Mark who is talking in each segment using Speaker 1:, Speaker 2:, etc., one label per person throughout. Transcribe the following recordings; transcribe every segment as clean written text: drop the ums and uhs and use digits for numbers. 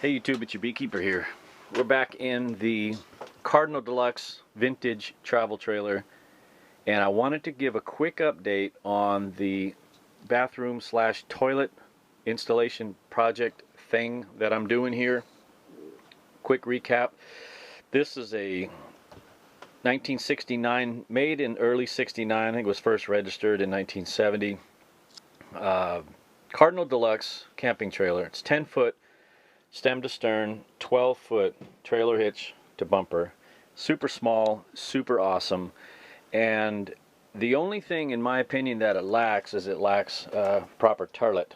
Speaker 1: Hey YouTube, it's your beekeeper here. We're back in the Cardinal Deluxe vintage travel trailer, and I wanted to give a quick update on the bathroom slash toilet installation project thing that I'm doing here. Quick recap. This is a 1969, made in early 69. I think it was first registered in 1970. Cardinal Deluxe camping trailer. It's 10-foot stem to stern, 12-foot trailer hitch to bumper. Super small, super awesome. And the only thing, in my opinion, that it lacks is it lacks proper toilet.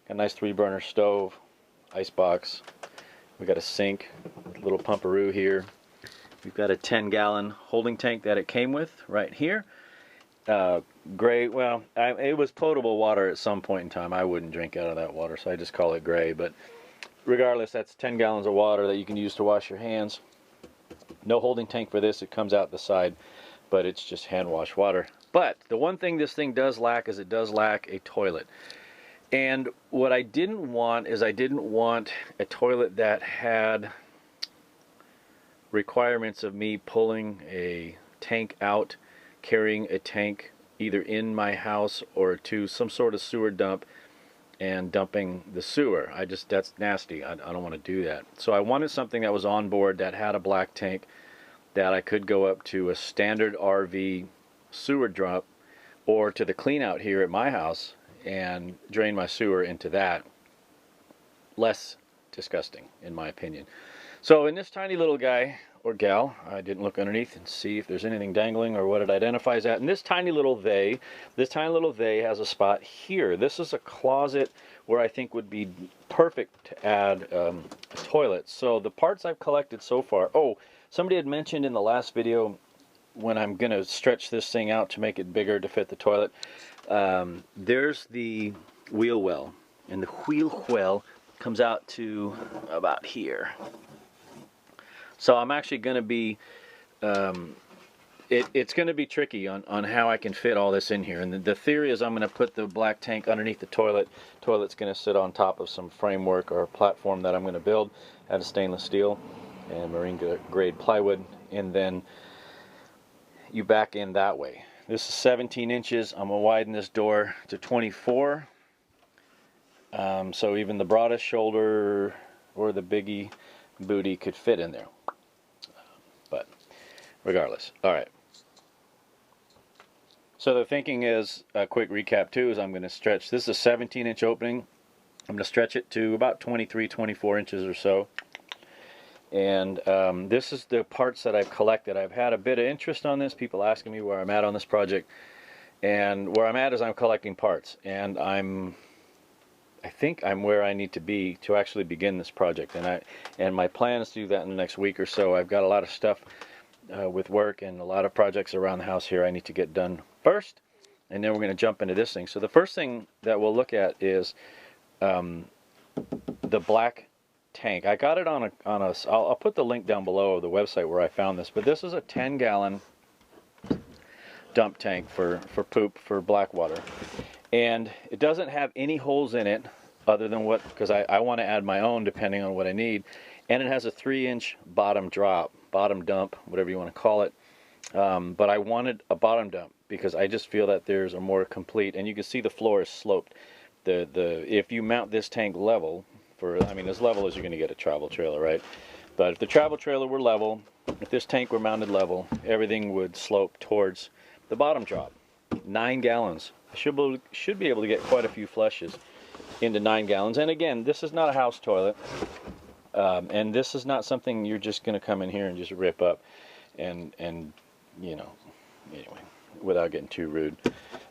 Speaker 1: A nice 3-burner stove, ice box. We got a sink, a little pumperoo here. We've got a 10-gallon holding tank that it came with right here. Gray, well, it was potable water at some point in time. I wouldn't drink out of that water, so I just call it gray. But regardless, that's 10 gallons of water that you can use to wash your hands. No holding tank for this. It comes out the side, but it's just hand wash water. But the one thing this thing does lack is it does lack a toilet. And what I didn't want is I didn't want a toilet that had requirements of me pulling a tank out, carrying a tank either in my house or to some sort of sewer dump and dumping the sewer. That's nasty. I don't want to do that. So I wanted something that was on board that had a black tank that I could go up to a standard RV sewer dump or to the clean out here at my house and drain my sewer into that. Less disgusting, in my opinion. So in this tiny little guy or gal, I didn't look underneath and see if there's anything dangling or what it identifies at. And this tiny little vey has a spot here. This is a closet where I think would be perfect to add a toilet. So the parts I've collected so far, oh, somebody had mentioned in the last video when I'm gonna stretch this thing out to make it bigger to fit the toilet, there's the wheel well, and the wheel well comes out to about here. So I'm actually going to be, it's going to be tricky on how I can fit all this in here. And the theory is I'm going to put the black tank underneath the toilet. Toilet's going to sit on top of some framework or platform that I'm going to build out of stainless steel and marine grade plywood. And then you back in that way. This is 17 inches. I'm going to widen this door to 24. So even the broadest shoulder or the biggie booty could fit in there. But regardless, all right. So the thinking is, a quick recap too, is I'm going to stretch, this is a 17-inch opening. I'm going to stretch it to about 23, 24 inches or so. And this is the parts that I've collected. I've had a bit of interest on this, people asking me where I'm at on this project. And where I'm at is I'm collecting parts. And I think I'm where I need to be to actually begin this project, and my plan is to do that in the next week or so. I've got a lot of stuff with work and a lot of projects around the house here I need to get done first, and then we're going to jump into this thing. So the first thing that we'll look at is the black tank. I got it on a I'll put the link down below of the website where I found this, but this is a 10-gallon dump tank for poop, for black water. And it doesn't have any holes in it other than what, because I want to add my own depending on what I need. And it has a 3-inch bottom drop, bottom dump, whatever you want to call it. But I wanted a bottom dump because I just feel that there's a more complete, and you can see the floor is sloped. If you mount this tank level, as level as you're going to get a travel trailer, right? But if the travel trailer were level, if this tank were mounted level, everything would slope towards the bottom drop. 9 gallons. I should be able to get quite a few flushes into 9 gallons. And again, this is not a house toilet. And this is not something you're just going to come in here and just rip up and you know, anyway, without getting too rude.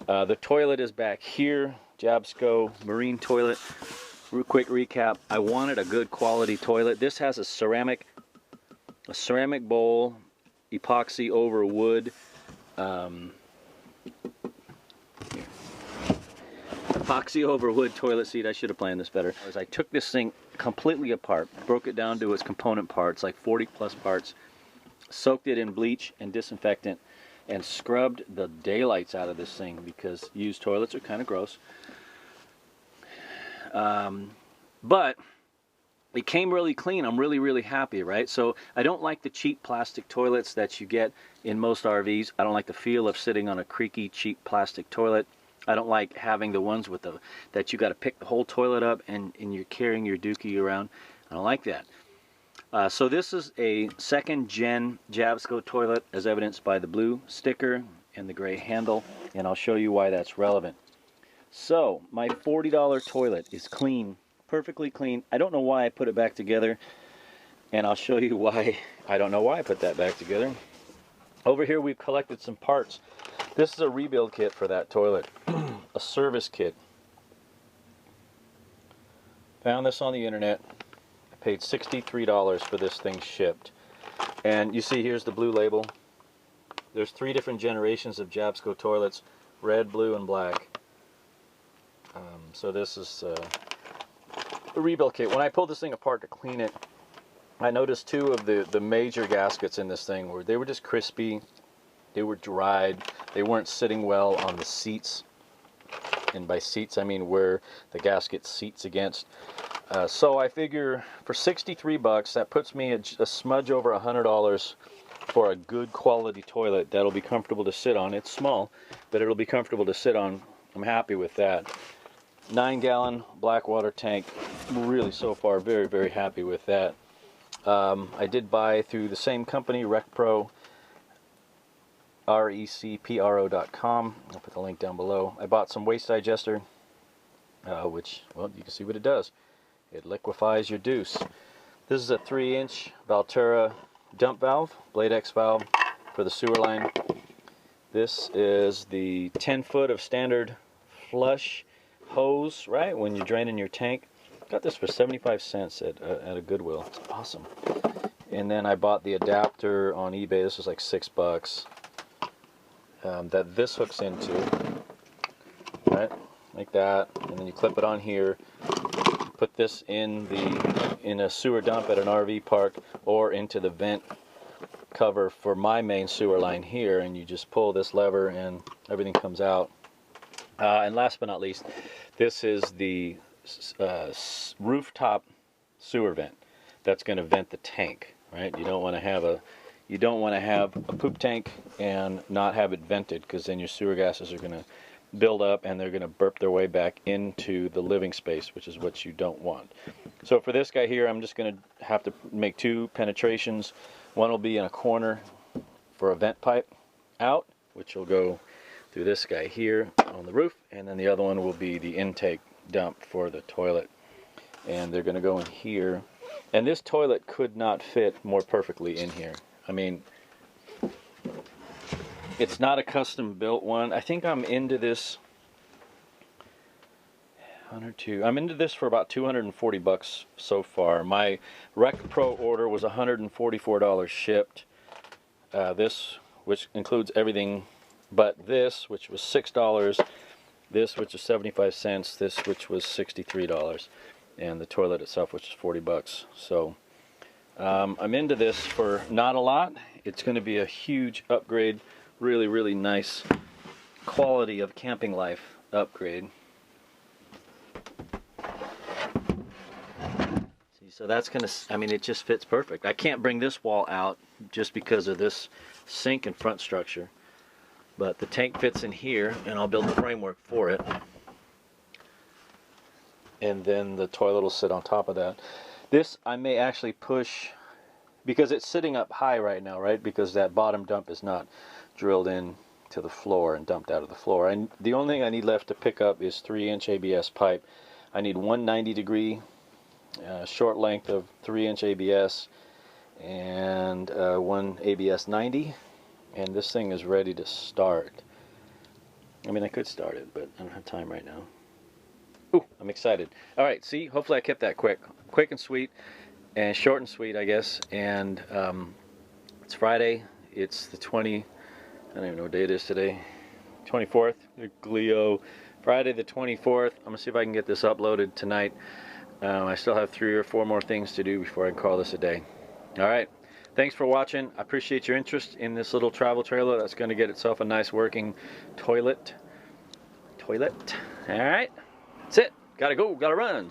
Speaker 1: The toilet is back here. Jabsco marine toilet. Real quick recap. I wanted a good quality toilet. This has a ceramic bowl, epoxy over wood. Epoxy over wood toilet seat. I should have planned this better. As I took this thing completely apart, broke it down to its component parts, like 40 plus parts, soaked it in bleach and disinfectant, and scrubbed the daylights out of this thing because used toilets are kind of gross. But it came really clean. I'm really happy, right? So I don't like the cheap plastic toilets that you get in most RVs. I don't like the feel of sitting on a creaky, cheap plastic toilet. I don't like having the ones with the that you got to pick the whole toilet up and you're carrying your dookie around. I don't like that. So this is a second gen Jabsco toilet, as evidenced by the blue sticker and the gray handle, and I'll show you why that's relevant. So my $40 toilet is clean, perfectly clean. I don't know why I put it back together, and I'll show you why I don't know why I put that back together. Over here we've collected some parts. This is a rebuild kit for that toilet, a service kit. Found this on the internet. I paid $63 for this thing shipped. And you see here's the blue label. There's 3 different generations of Jabsco toilets, red, blue, and black. So this is a rebuild kit. When I pulled this thing apart to clean it, I noticed 2 of the major gaskets in this thing they were just crispy, they were dried, they weren't sitting well on the seats. And by seats I mean where the gasket seats against. So I figure for 63 bucks that puts me a smudge over $100 for a good quality toilet that'll be comfortable to sit on. It's small, but it'll be comfortable to sit on. I'm happy with that. 9-gallon black water tank. Really, so far, very happy with that. I did buy through the same company, RecPro, RecPro.com. I'll put the link down below. I bought some waste digester, which, well, you can see what it does. It liquefies your deuce. This is a 3-inch Valterra dump valve, Blade X valve for the sewer line. This is the 10-foot of standard flush hose, right, when you're draining your tank. Got this for 75 cents at a Goodwill. It's awesome. And then I bought the adapter on eBay. This was like $6. That this hooks into, right, like that. And then you clip it on here. Put this in a sewer dump at an RV park or into the vent cover for my main sewer line here, and you just pull this lever and everything comes out. And last but not least, this is the rooftop sewer vent that's going to vent the tank, right? You don't want to have a poop tank and not have it vented, because then your sewer gases are going to build up and they're going to burp their way back into the living space, which is what you don't want. So for this guy here, I'm just going to have to make 2 penetrations. One will be in a corner for a vent pipe out, which will go through this guy here on the roof, and then the other one will be the intake dump for the toilet, and they're going to go in here. And this toilet could not fit more perfectly in here. I mean, it's not a custom built one. I think I'm into this I'm into this for about 240 bucks so far. My RecPro order was $144 shipped. This, which includes everything but this, which was $6, this, which is 75 cents, this, which was $63, and the toilet itself, which is 40 bucks. So I'm into this for not a lot. It's going to be a huge upgrade, really nice quality of camping life upgrade. See, so that's going to, I mean, it just fits perfect. I can't bring this wall out just because of this sink and front structure. But the tank fits in here, and I'll build the framework for it. And then the toilet will sit on top of that. This I may actually push, because it's sitting up high right now, right? Because that bottom dump is not drilled in to the floor and dumped out of the floor. And the only thing I need left to pick up is 3-inch ABS pipe. I need one 90-degree short length of 3-inch ABS and one ABS 90. And this thing is ready to start. I mean, I could start it, but I don't have time right now. Ooh, I'm excited. All right, see, hopefully I kept that quick and sweet, and short and sweet, I guess. And it's Friday. It's the I don't even know what day it is today. 24th. Glio. Friday the 24th. I'm gonna see if I can get this uploaded tonight. I still have 3 or 4 more things to do before I can call this a day. All right. Thanks for watching. I appreciate your interest in this little travel trailer that's going to get itself a nice working toilet. All right. That's it. Gotta go. Gotta run.